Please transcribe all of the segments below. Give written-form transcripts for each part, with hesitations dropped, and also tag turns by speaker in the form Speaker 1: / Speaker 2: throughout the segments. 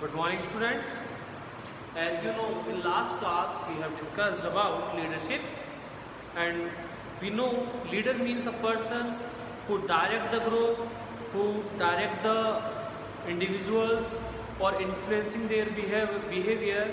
Speaker 1: Good morning, students. As you know, in last class we have discussed about leadership, and we know leader means a person who direct the group, who direct the individuals or influencing their behavior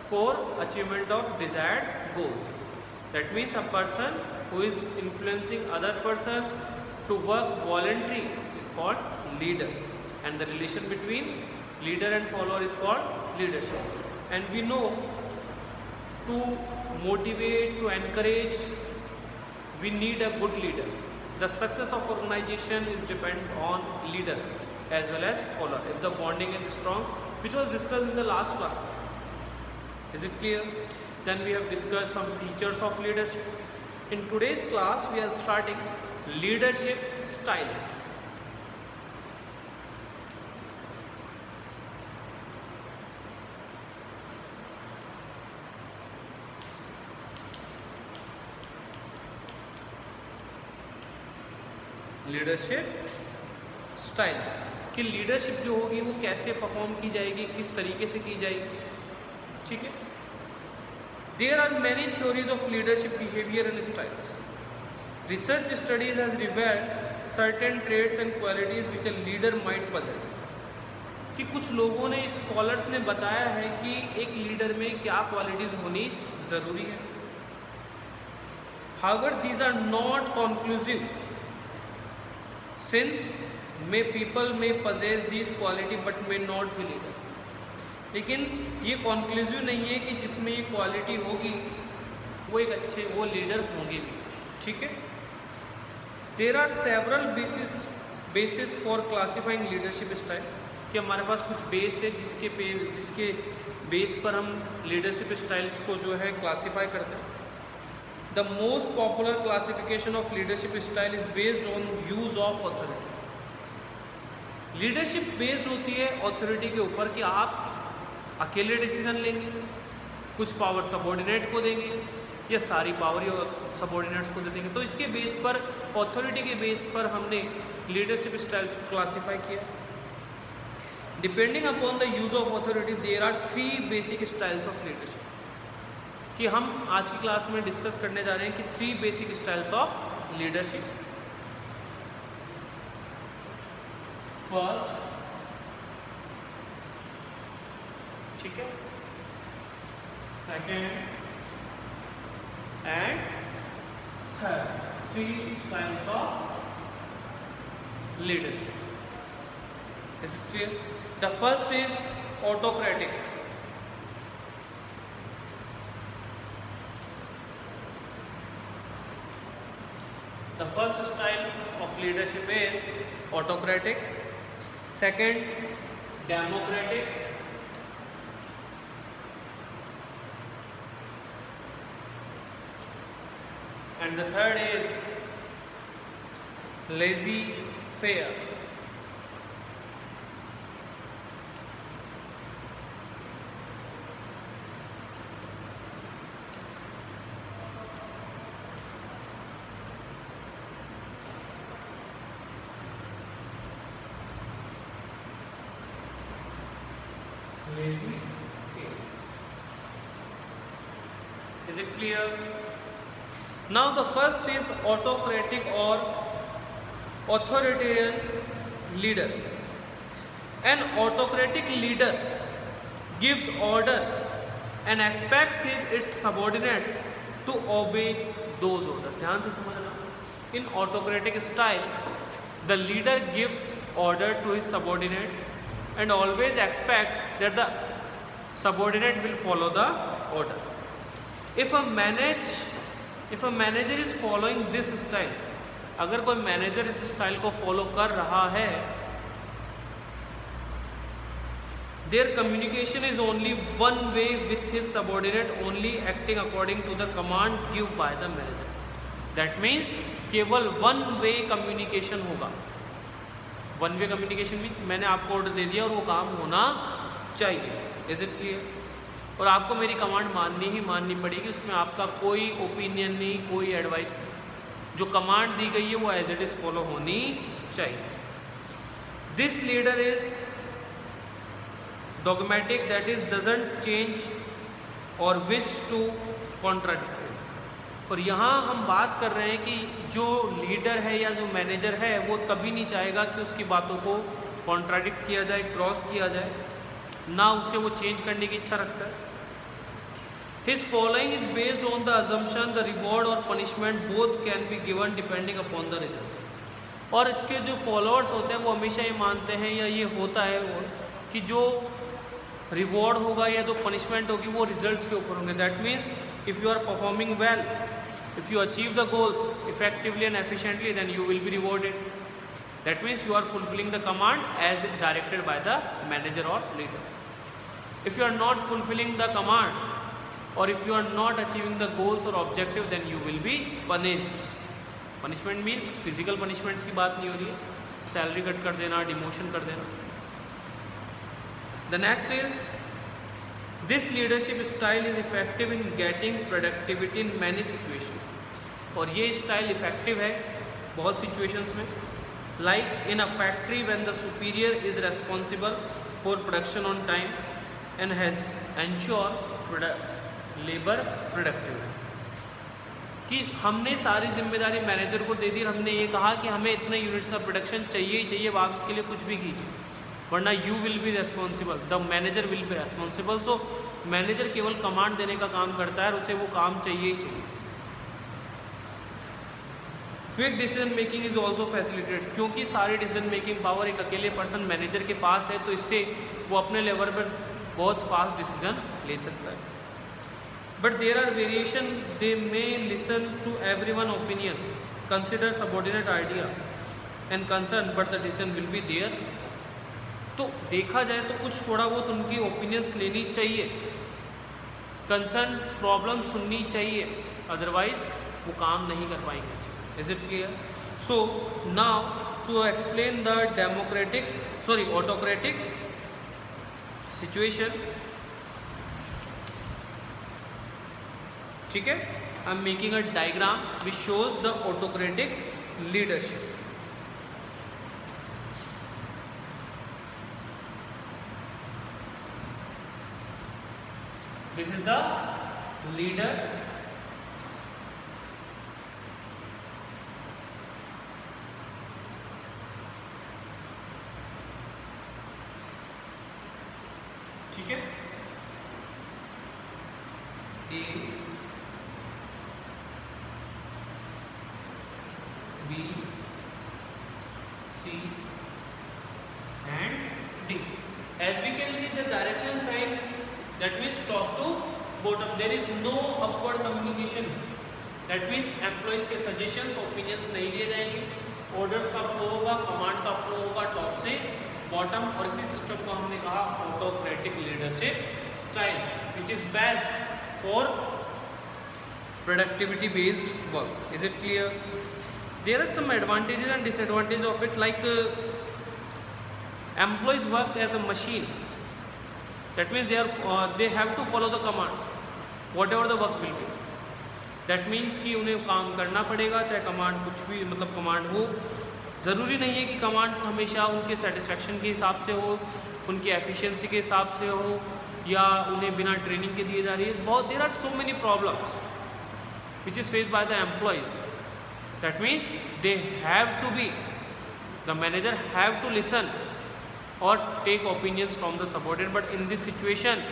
Speaker 1: for achievement of desired goals. That means a person who is influencing other persons to work voluntary is called leader, and the relation between leader and follower is called leadership. And we know to motivate, to encourage, we need a good leader. The success of organization is depend on leader as well as follower. If the bonding is strong, which was discussed in the last class. Is it clear? Then we have discussed some features of leadership. In today's class, we are starting leadership styles. Leadership styles कि leadership जो होगी वो कैसे perform की जाएगी, किस तरीके से की जाएगी. ठीक है. There are many theories of leadership behaviour and styles. Research studies has revealed certain traits and qualities which a leader might possess. कि कुछ लोगों ने, स्कॉलर्स ने बताया है कि एक लीडर में क्या क्वालिटीज होनी ज़रूरी है. However these are not conclusive since may people may possess these quality but may not be leader. लेकिन ये कॉन्क्लूसिव नहीं है कि जिसमें ये क्वालिटी होगी वो एक अच्छे वो लीडर होंगे भी. ठीक है. There are several basis for classifying leadership style. कि हमारे पास कुछ बेस है जिसके बेस पर हम लीडरशिप स्टाइल्स को जो है क्लासीफाई करते हैं. The most popular classification of leadership style is based on use of authority. Leadership based होती है अथॉरिटी के ऊपर कि आप अकेले डिसीजन लेंगे, कुछ पावर सबॉर्डिनेट को देंगे या सारी पावर सबॉर्डिनेट्स को दे देंगे. तो इसके बेस पर, अथॉरिटी के बेस पर हमने लीडरशिप स्टाइल्स को क्लासीफाई किया. Depending upon the use of authority there are 3 basic styles of leadership. कि हम आज की क्लास में डिस्कस करने जा रहे हैं कि 3 basic styles of leadership. First, ठीक है, second and third. 3 styles of leadership. Is it clear? The first is autocratic. The first style of leadership is autocratic. Second, democratic. And the third is laissez-faire. Is it clear? Now the first is autocratic or authoritarian leader. An autocratic leader gives order and expects its subordinates to obey those orders. ध्यान से समझना. In autocratic style, the leader gives order to his subordinate and always expects that the subordinate will follow the order. If a manager is following this style, अगर कोई manager इस style को follow कर रहा है, their communication is only one way with his subordinate, only acting according to the command given by the manager. That means केवल one way communication होगा. One way communication में मैंने आपको ऑर्डर दे दिया और वो काम होना चाहिए. Is it clear? और आपको मेरी कमांड माननी पड़ेगी. उसमें आपका कोई ओपिनियन नहीं, कोई एडवाइस नहीं. जो कमांड दी गई है वो एज इट इज़ फॉलो होनी चाहिए. This leader is dogmatic that is doesn't change or wish to contradict. और यहाँ हम बात कर रहे हैं कि जो लीडर है या जो मैनेजर है वो कभी नहीं चाहेगा कि उसकी बातों को कॉन्ट्राडिक्ट किया जाए, क्रॉस किया जाए, ना उसे वो चेंज करने की इच्छा रखता है. His following is based on the assumption the reward or punishment both can be given depending upon the result. और इसके जो फॉलोअर्स होते हैं वो हमेशा ये मानते हैं या ये होता है वो कि जो रिवॉर्ड होगा या जो पनिशमेंट होगी वो रिजल्ट्स के ऊपर होंगे. That means if you are performing well, if you achieve the goals effectively and efficiently, then you will be rewarded. That means you are fulfilling the command as directed by the manager or leader. If you are not fulfilling the command or if you are not achieving the goals or objective, then you will be punished. Punishment means physical punishments की बात नहीं हो रही है, salary cut कर देना, demotion कर देना. The next is this leadership style is effective in getting productivity in many situations. और ये स्टाइल इफेक्टिव है बहुत सिचुएशंस में. Like in a factory when the superior is responsible for production on time and has ensure labour productivity. कि हमने सारी जिम्मेदारी manager को दे दी, हमने ये कहा कि हमें इतने यूनिट्स का प्रोडक्शन चाहिए ही चाहिए, आप इसके लिए कुछ भी कीजिए, वरना you will be responsible, the manager will be responsible. So manager केवल कमांड देने का काम करता है और उसे वो काम चाहिए ही चाहिए. Quick decision making is also facilitated. क्योंकि सारी डिसीजन मेकिंग पावर एक अकेले पर्सन मैनेजर के पास है, तो इससे वो अपने लेवल पर बहुत फास्ट डिसीजन ले सकता है. But there are variation, they may listen to everyone opinion, consider subordinate idea and concern, but the decision will be there. तो देखा जाए तो कुछ थोड़ा बहुत उनकी ओपिनियंस लेनी चाहिए, कंसर्न प्रॉब्लम सुननी चाहिए, अदरवाइज वो काम नहीं कर पाएंगे. Is it clear? So now to explain the autocratic situation, ठीक है, I am making a diagram which shows the autocratic leadership. This is the leader. ठीक है, A, B, C and D. As we can see the direction signs, that means top to bottom, there is no upward communication. That means employees के suggestions, opinions नहीं लिए जाएंगे, orders का flow होगा, command का flow होगा top से bottom. और इसी सिस्टम को हमने कहा autocratic leadership style, which is best for productivity based work. Is it clear? There are some advantages and disadvantage of it. Like employees work as a machine, that means they have to follow the command whatever the work will be. That means कि उन्हें काम करना पड़ेगा, चाहे command कुछ भी मतलब command हो. ज़रूरी नहीं है कि कमांड्स हमेशा उनके सेटिस्फेक्शन के हिसाब से हो, उनकी एफिशिएंसी के हिसाब से हो, या उन्हें बिना ट्रेनिंग के दिए जा रही है. बहुत there are so many problems which is faced by the employees. That means they have to be, the manager have to listen और take opinions from the subordinate. But in this situation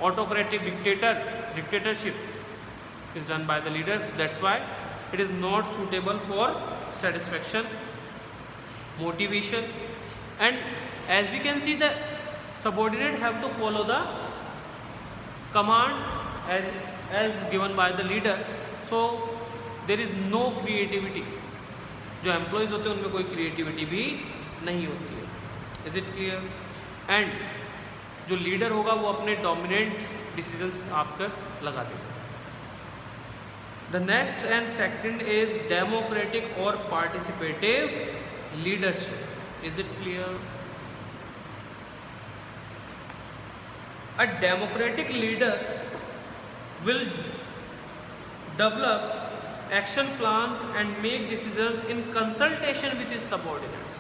Speaker 1: autocratic dictatorship is done by the leaders. That's why it is not suitable for satisfaction, motivation, and as we can see the subordinate have to follow the command as given by the leader. So there is no creativity. जो employees होते हैं उनमें कोई creativity भी नहीं होती है. Is it clear? And जो लीडर होगा वो अपने डोमिनेंट डिसीजंस आप कर लगा देगा. The next and second is democratic और participative leadership. Is it clear? A democratic leader will develop action plans and make decisions in consultation with his subordinates.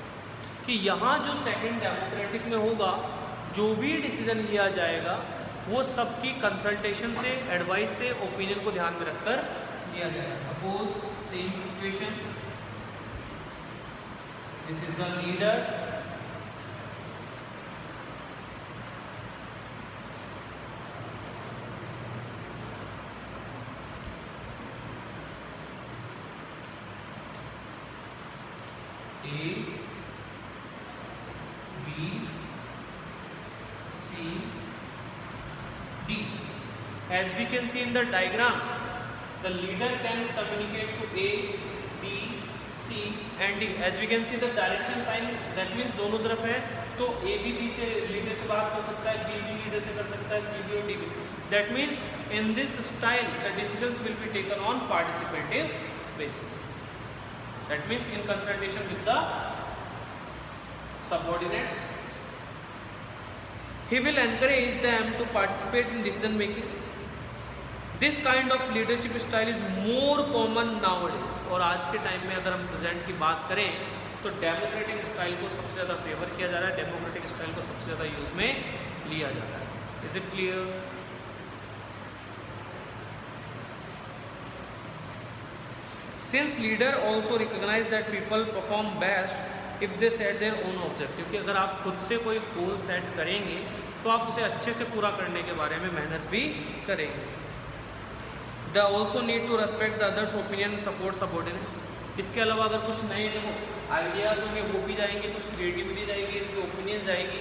Speaker 1: कि यहाँ जो सेकंड डेमोक्रेटिक में होगा जो भी डिसीजन लिया जाएगा वो सबकी कंसल्टेशन से, एडवाइस से, ओपिनियन को ध्यान में रखकर लिया जाएगा। Suppose same situation, this is the leader, A, B, C, D. As we can see in the diagram, the leader can communicate to A, B, C and D. As we can see the direction sign, that means दोनों तरफ है, तो A भी B से leader से बात कर सकता है, B भी लीडर से कर सकता है, C भी और D भी. That means in this style the decisions will be taken on participative basis. That means in consultation with the subordinates. He will encourage them to participate in decision making. This kind of leadership style is more common nowadays. और आज के time में अगर हम present की बात करें तो डेमोक्रेटिक स्टाइल को सबसे ज़्यादा फेवर किया जा रहा है, डेमोक्रेटिक स्टाइल को सबसे ज़्यादा यूज में लिया जा रहा है। Is it clear? Since leader also recognize that people perform best if they set their own objective, कि अगर आप खुद से कोई गोल सेट करेंगे तो आप उसे अच्छे से पूरा करने के बारे में मेहनत भी करेंगे। They also need to respect the others' opinion and support subordinate. इसके अलावा अगर कुछ नए जो आइडियाज़ होंगे वो भी जाएंगे, कुछ क्रिएटिविटी जाएगी, उनकी ओपिनियन जाएगी,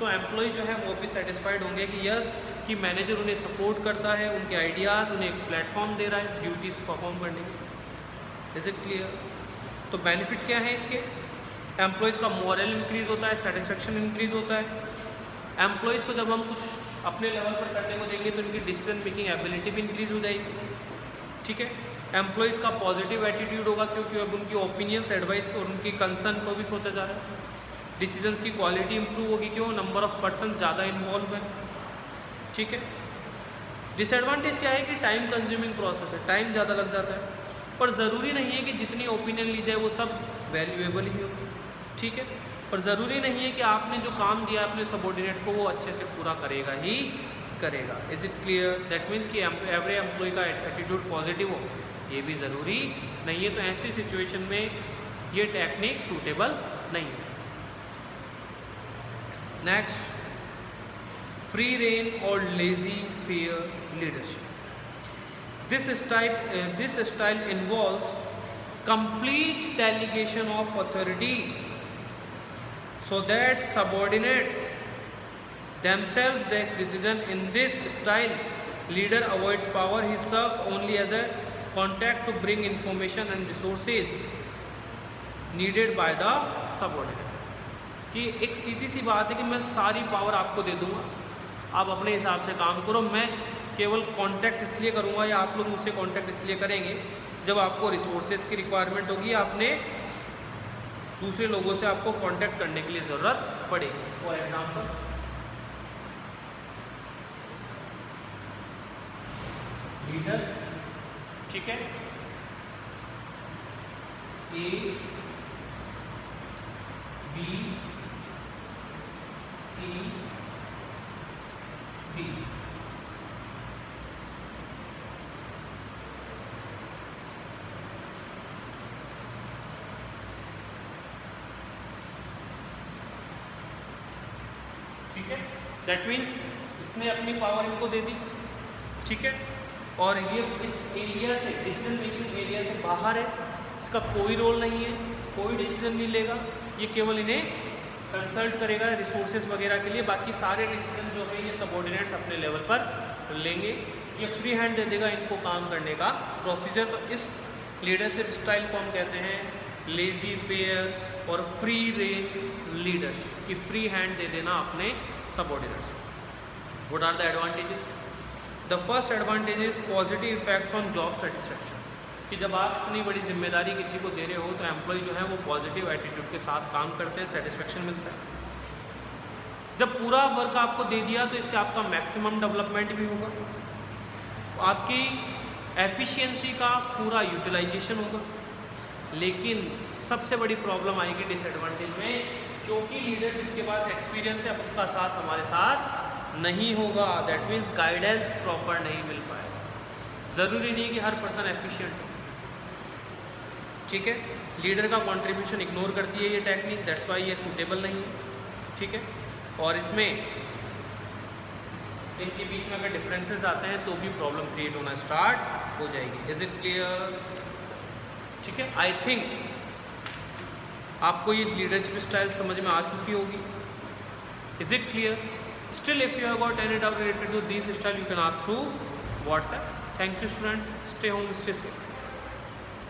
Speaker 1: तो एम्प्लॉय जो है वो भी सेटिस्फाइड होंगे कि यस कि मैनेजर उन्हें सपोर्ट करता है, उनके आइडियाज़ उन्हें एक प्लेटफॉर्म दे रहा है ड्यूटीज़ परफॉर्म करने की। Is it clear? तो बेनिफिट क्या है इसके? एम्प्लॉयज़ का मॉरल इंक्रीज़ होता है, सेटिस्फेक्शन इंक्रीज़ होता है। एम्प्लॉयज़ को जब हम कुछ अपने लेवल पर करने को देंगे तो उनकी डिसीजन मेकिंग एबिलिटी भी इंक्रीज़ हो जाएगी। ठीक है, एम्प्लॉयज़ का पॉजिटिव एटीट्यूड होगा क्योंकि अब उनकी ओपिनियंस, एडवाइस और उनकी कंसर्न को भी सोचा जा रहा है। डिसीजंस की क्वालिटी इंप्रूव होगी, क्यों? नंबर ऑफ पर्सन ज़्यादा इन्वॉल्व है। ठीक है, डिसएडवांटेज क्या है कि टाइम कंज्यूमिंग प्रोसेस है, टाइम ज़्यादा लग जाता है, पर ज़रूरी नहीं है कि जितनी ओपिनियन ली जाए वो सब वैल्यूएबल ही हो। ठीक है, पर ज़रूरी नहीं है कि आपने जो काम दिया अपने सबऑर्डिनेट को वो अच्छे से पूरा करेगा ही करेगा। Is it clear? That means कि एवरी एम्प्लॉय का एटीट्यूड पॉजिटिव हो, ये भी ज़रूरी नहीं है। तो ऐसी सिचुएशन में ये टेक्निक सूटेबल नहीं है। नेक्स्ट, फ्री रेन और lazy fair leadership. This style involves complete delegation of authority so that subordinates themselves take decision. In this style, leader avoids power. He serves only as a contact to bring information and resources needed by the subordinate. कि एक सीधी सी बात है कि मैं सारी power आपको दे दूंगा, आप अपने हिसाब से काम करो, मैं केवल कांटेक्ट इसलिए करूंगा या आप लोग मुझसे कांटेक्ट इसलिए करेंगे जब आपको रिसोर्सेज की रिक्वायरमेंट होगी, आपने दूसरे लोगों से आपको कांटेक्ट करने के लिए ज़रूरत पड़ेगी। फॉर एग्जांपल, लीडर, ठीक है, ए, बी, सी, डी। ठीक है, दैट मीन्स इसने अपनी पावर इनको दे दी। ठीक है, और ये इस एरिया से, डिसीजन मेकिंग एरिया से बाहर है, इसका कोई रोल नहीं है, कोई डिसीजन नहीं लेगा, ये केवल इन्हें कंसल्ट करेगा रिसोर्सेज वगैरह के लिए, बाकी सारे डिसीजन जो है ये सबऑर्डिनेट्स अपने लेवल पर लेंगे, ये फ्री हैंड दे देगा इनको काम करने का प्रोसीजर। तो इस लीडरशिप स्टाइल को हम कहते हैं लेजी फेयर और फ्री रेन लीडरशिप, कि फ्री हैंड दे देना अपने सबऑर्डिनेट्स को। What are the advantages? The first advantage is positive effects on job satisfaction, कि जब आप इतनी बड़ी जिम्मेदारी किसी को दे रहे हो तो एम्प्लॉय जो है वो पॉजिटिव एटीट्यूड के साथ काम करते हैं, सेटिस्फेक्शन मिलता है। जब पूरा वर्क आपको दे दिया तो इससे आपका मैक्सिमम डेवलपमेंट भी होगा, आपकी एफिशिएंसी का पूरा यूटिलाइजेशन होगा। लेकिन सबसे बड़ी प्रॉब्लम आएगी डिसएडवांटेज में, क्योंकि लीडर जिसके पास एक्सपीरियंस है अब उसका साथ हमारे साथ नहीं होगा, दैट मीन्स गाइडेंस प्रॉपर नहीं मिल पाएगा। ज़रूरी नहीं कि हर पर्सन एफिशिएंट हो, ठीक है। लीडर का कंट्रीब्यूशन इग्नोर करती है ये टेक्निक, दैट्स वाई ये सूटेबल नहीं है, ठीक है। और इसमें इनके बीच में अगर डिफरेंसेस आते हैं तो भी प्रॉब्लम क्रिएट होना स्टार्ट हो जाएगी। Is it clear? ठीक है, आई थिंक आपको ये लीडरशिप स्टाइल समझ में आ चुकी होगी। Is it clear? Still if you have got any doubt related to this style you can ask through WhatsApp. Thank you students, stay home, stay safe.